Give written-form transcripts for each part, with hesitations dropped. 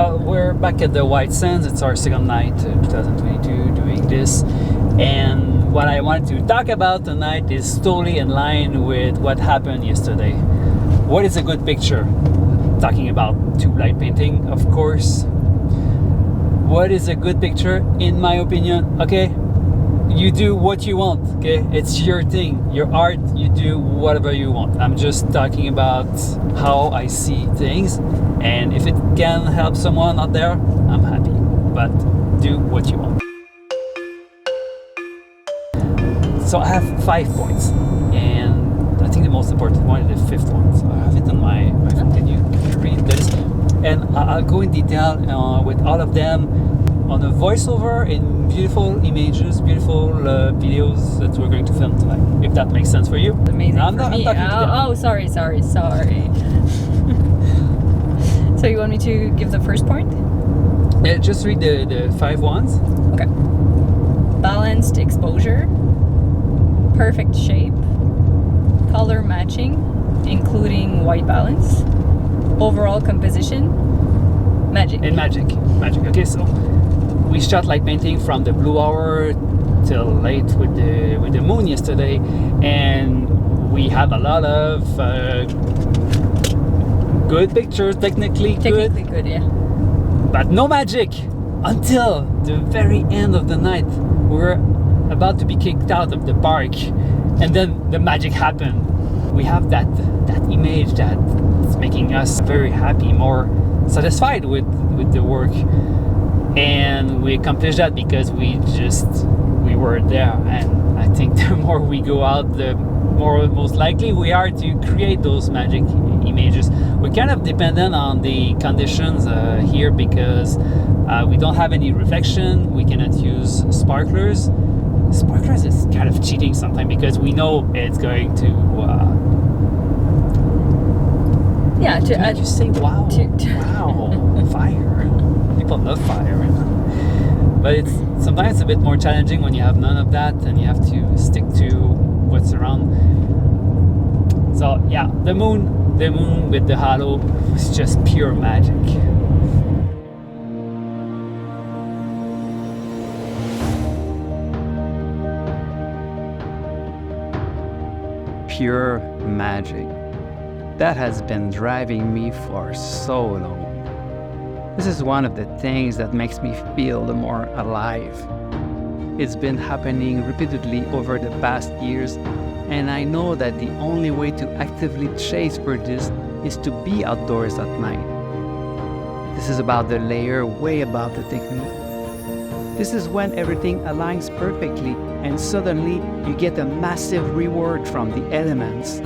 We're back at the White Sands. It's our second night, 2022, doing this. And what I wanted to talk about tonight is totally in line with what happened yesterday. What is a good picture? Talking about tube light painting, of course. What is a good picture, in my opinion? Okay, you do what you want, okay? It's your thing, your art, you do whatever you want. I'm just talking about how I see things, and if it can help someone out there, I'm happy. But do what you want. So I have 5 points, and I think the most important one is the 5th one. So I have it on my phone. Can you read this? And I'll go in detail with all of them on a voiceover in beautiful images, beautiful videos that we're going to film tonight, if that makes sense for you. Amazing. I'm talking to them. Sorry. So you want me to give the first point? Yeah, just read the 5 ones. Okay. Balanced exposure, perfect shape, color matching, including white balance, overall composition, magic. And magic. Okay, so we shot light painting from the blue hour till late with the moon yesterday, and we had a lot of good pictures, technically good, yeah. but no magic until the very end of the night. We were about to be kicked out of the park, and then the magic happened. We have that image that's making us very happy, more satisfied with the work, and we accomplished that because we were there. And I think the more we go out, the more most likely we are to create those magic images. We're kind of dependent on the conditions here because we don't have any reflection. We cannot use sparklers. Sparklers is kind of cheating sometimes because we know it's going to you say wow, wow, fire. People love fire. But sometimes it's a bit more challenging when you have none of that and you have to stick to what's around. So yeah, the moon with the halo was just pure magic. Pure magic. That has been driving me for so long. This is one of the things that makes me feel the more alive. It's been happening repeatedly over the past years, and I know that the only way to actively chase for this is to be outdoors at night. This is about the layer way above the technique. This is when everything aligns perfectly and suddenly you get a massive reward from the elements.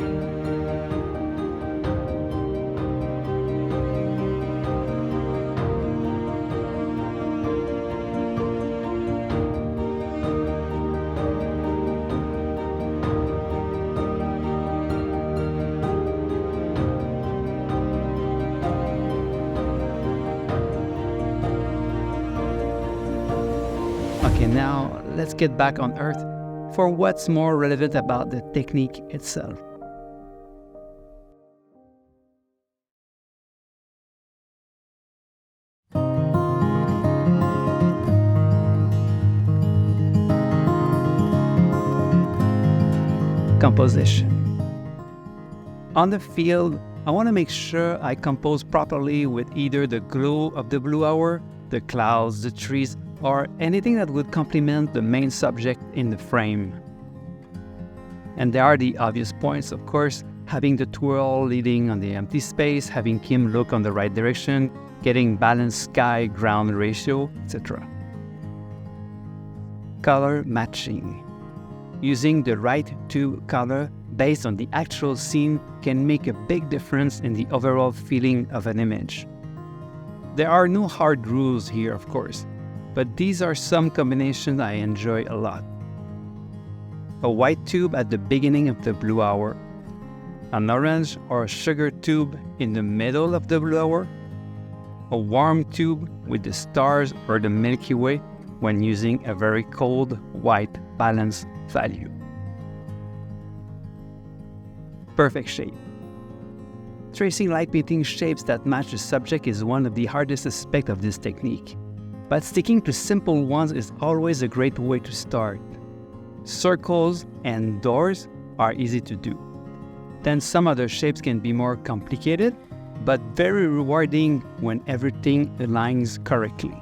Okay, now let's get back on Earth for what's more relevant about the technique itself. Composition. On the field, I want to make sure I compose properly with either the glow of the blue hour, the clouds, the trees, or anything that would complement the main subject in the frame. And there are the obvious points, of course, having the twirl leading on the empty space, having Kim look on the right direction, getting balanced sky-ground ratio, etc. Color matching. Using the right tube color based on the actual scene can make a big difference in the overall feeling of an image. There are no hard rules here, of course, but these are some combinations I enjoy a lot. A white tube at the beginning of the blue hour, an orange or sugar tube in the middle of the blue hour, a warm tube with the stars or the Milky Way when using a very cold white balance value. Perfect shape. Tracing light painting shapes that match the subject is one of the hardest aspects of this technique. But sticking to simple ones is always a great way to start. Circles and doors are easy to do. Then some other shapes can be more complicated, but very rewarding when everything aligns correctly.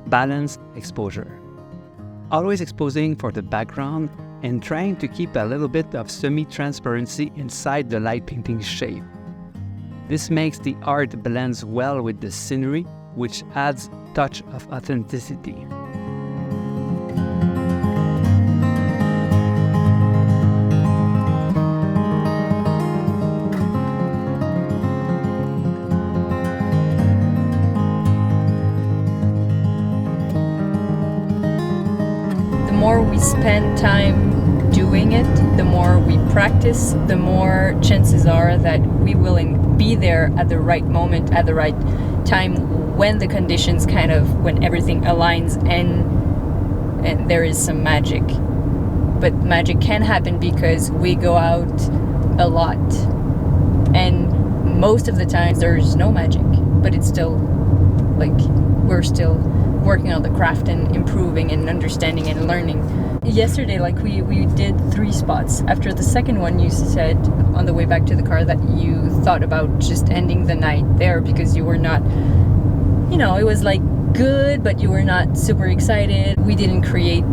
Balanced exposure. Always exposing for the background and trying to keep a little bit of semi-transparency inside the light painting shape. This makes the art blends well with the scenery, which adds a touch of authenticity. The more we spend time doing it, the more we practice, the more chances are that we will be there at the right moment, at the right time, when the conditions when everything aligns and there is some magic. But magic can happen because we go out a lot. And most of the times there's no magic, but it's still we're still working on the craft and improving and understanding and learning. Yesterday, we did 3 spots. After the second one, you said on the way back to the car that you thought about just ending the night there because you were not, it was good, but you were not super excited. We didn't create,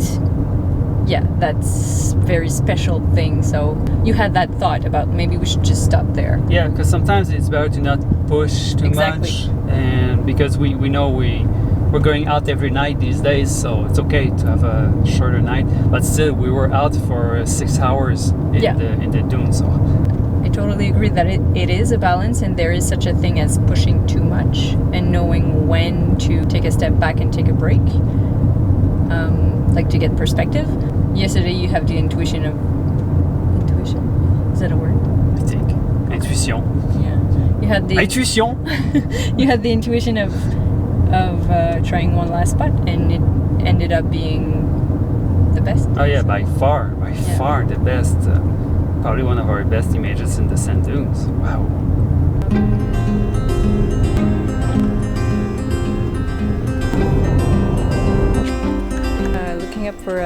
that's very special thing. So you had that thought about maybe we should just stop there. Yeah, because sometimes it's better to not push too much, and because we know we're going out every night these days, so it's okay to have a shorter night. But still, we were out for 6 hours in the Dune. So I totally agree that it is a balance, and there is such a thing as pushing too much and knowing when to take a step back and take a break, to get perspective. Yesterday, you have the intuition. Is that a word? I think intuition. Yeah, you had the intuition. You had the intuition of trying one last spot, and it ended up being the best. Oh yeah, by far the best. Probably one of our best images in the sand dunes. Wow. Looking up for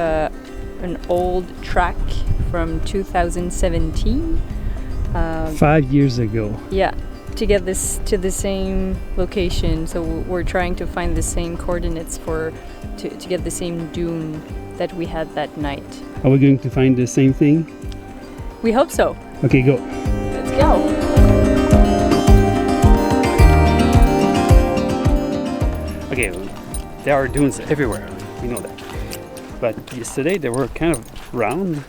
an old track from 2017. 5 years ago. Yeah. To get this to the same location, so we're trying to find the same coordinates to get the same dune that we had that night. Are we going to find the same thing? We hope so. Okay, go. Let's go. Okay, there are dunes everywhere, we know that. But yesterday they were kind of round,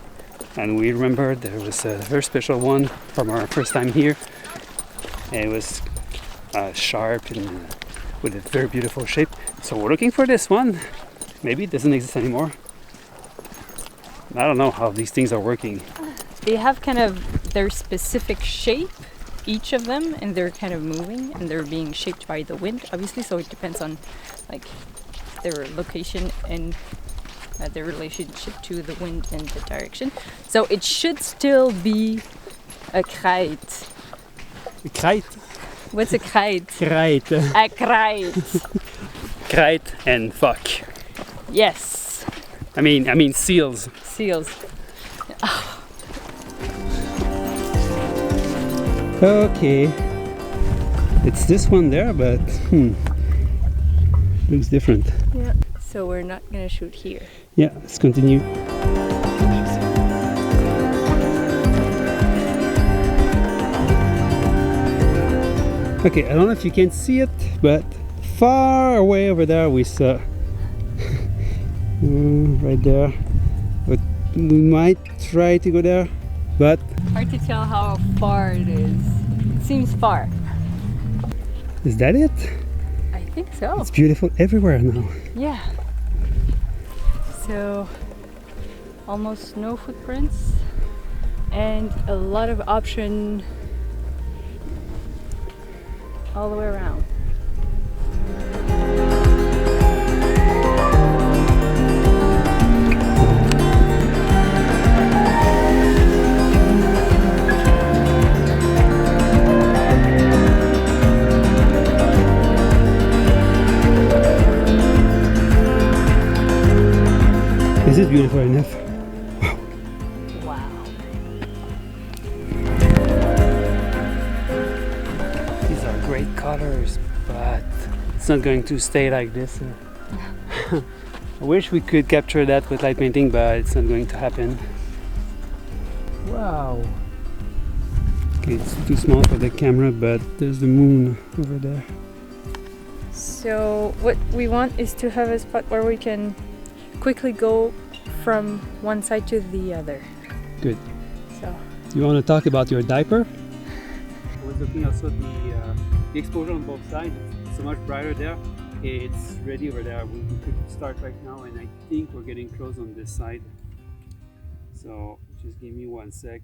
and we remembered there was a very special one from our first time here. And it was sharp and with a very beautiful shape. So we're looking for this one. Maybe it doesn't exist anymore. I don't know how these things are working. They have kind of their specific shape, each of them, and they're kind of moving and they're being shaped by the wind, obviously. So it depends on their location and their relationship to the wind and the direction. So it should still be a kite. Kite. What's a kite? Kite. A kite. Kite and fuck. Yes. I mean seals. Seals. Oh. Okay. It's this one there, but looks different. Yeah. So we're not gonna shoot here. Yeah, let's continue. Okay, I don't know if you can see it, but far away over there we saw right there. But we might try to go there, but hard to tell how far it is. It seems far. Is that it? I think so. It's beautiful everywhere now. Yeah. So almost no footprints and a lot of option all the way around. it beautiful enough. Wow. These are great colors, but it's not going to stay like this. I wish we could capture that with light painting, but it's not going to happen. Wow. Okay, it's too small for the camera, but there's the moon over there. So what we want is to have a spot where we can quickly go from one side to the other. Good. So You want to talk about your diaper? I was looking also at the exposure on both sides. It's so much brighter there. It's ready over there. We could start right now, and I think we're getting close on this side. So just give me 1 sec.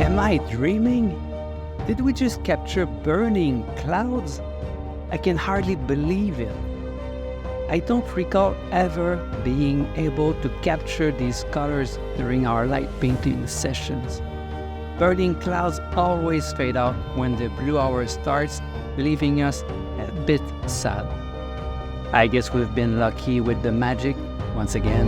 Am I dreaming? Did we just capture burning clouds? I can hardly believe it. I don't recall ever being able to capture these colors during our light painting sessions. Burning clouds always fade out when the blue hour starts, leaving us a bit sad. I guess we've been lucky with the magic once again.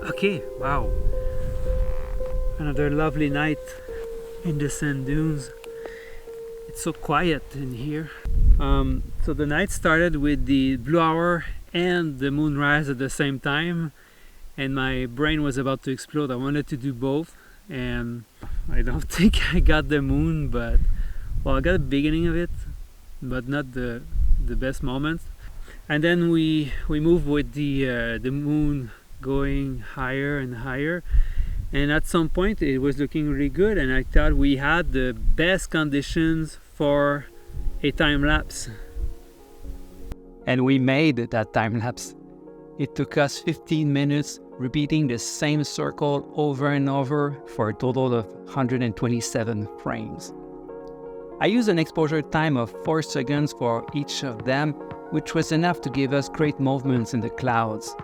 Okay, wow. Another lovely night in the sand dunes. It's so quiet in here. So the night started with the blue hour and the moonrise at the same time, and my brain was about to explode. I wanted to do both, and I don't think I got the moon, but well, I got the beginning of it, but not the best moment. And then we moved with the moon going higher and higher, and at some point it was looking really good, and I thought we had the best conditions for a time lapse. And we made that time lapse. It took us 15 minutes, repeating the same circle over and over for a total of 127 frames. I used an exposure time of 4 seconds for each of them, which was enough to give us great movements in the clouds.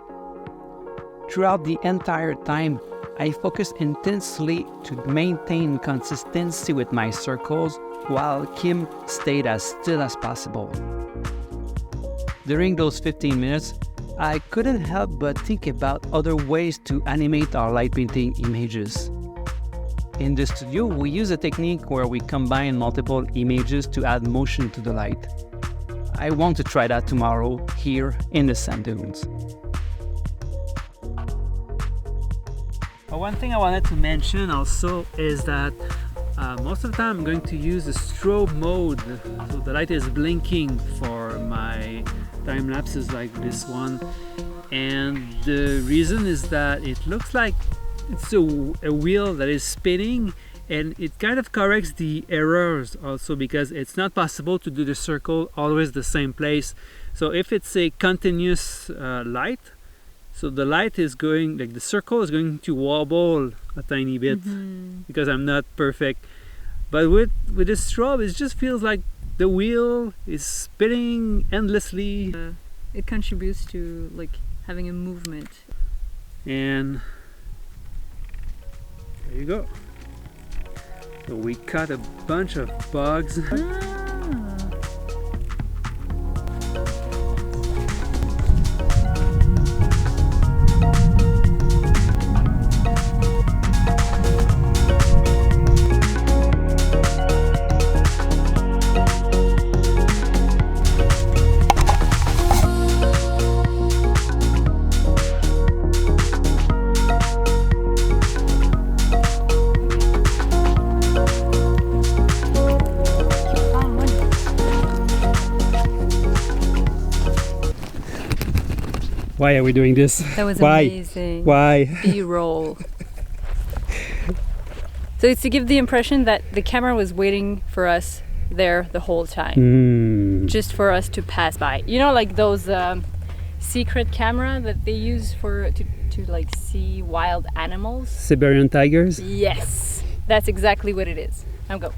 Throughout the entire time, I focused intensely to maintain consistency with my circles, while Kim stayed as still as possible. During those 15 minutes, I couldn't help but think about other ways to animate our light painting images. In the studio, we use a technique where we combine multiple images to add motion to the light. I want to try that tomorrow here in the sand dunes. One thing I wanted to mention also is that most of the time I'm going to use the strobe mode, so the light is blinking for my time lapses like this one, and the reason is that it looks like it's a wheel that is spinning, and it kind of corrects the errors also, because it's not possible to do the circle always the same place. So if it's a continuous light, so the light is going, like the circle is going to wobble a tiny bit, because I'm not perfect. But with the strobe, it just feels like the wheel is spinning endlessly. it contributes to like having a movement. And there you go. So we caught a bunch of bugs. Why are we doing this? That was Why? amazing. Why? B-roll. So it's to give the impression that the camera was waiting for us there the whole time, just for us to pass by. You know, like those secret camera that they use for to like see wild animals. Siberian tigers? Yes, that's exactly what it is. Now go.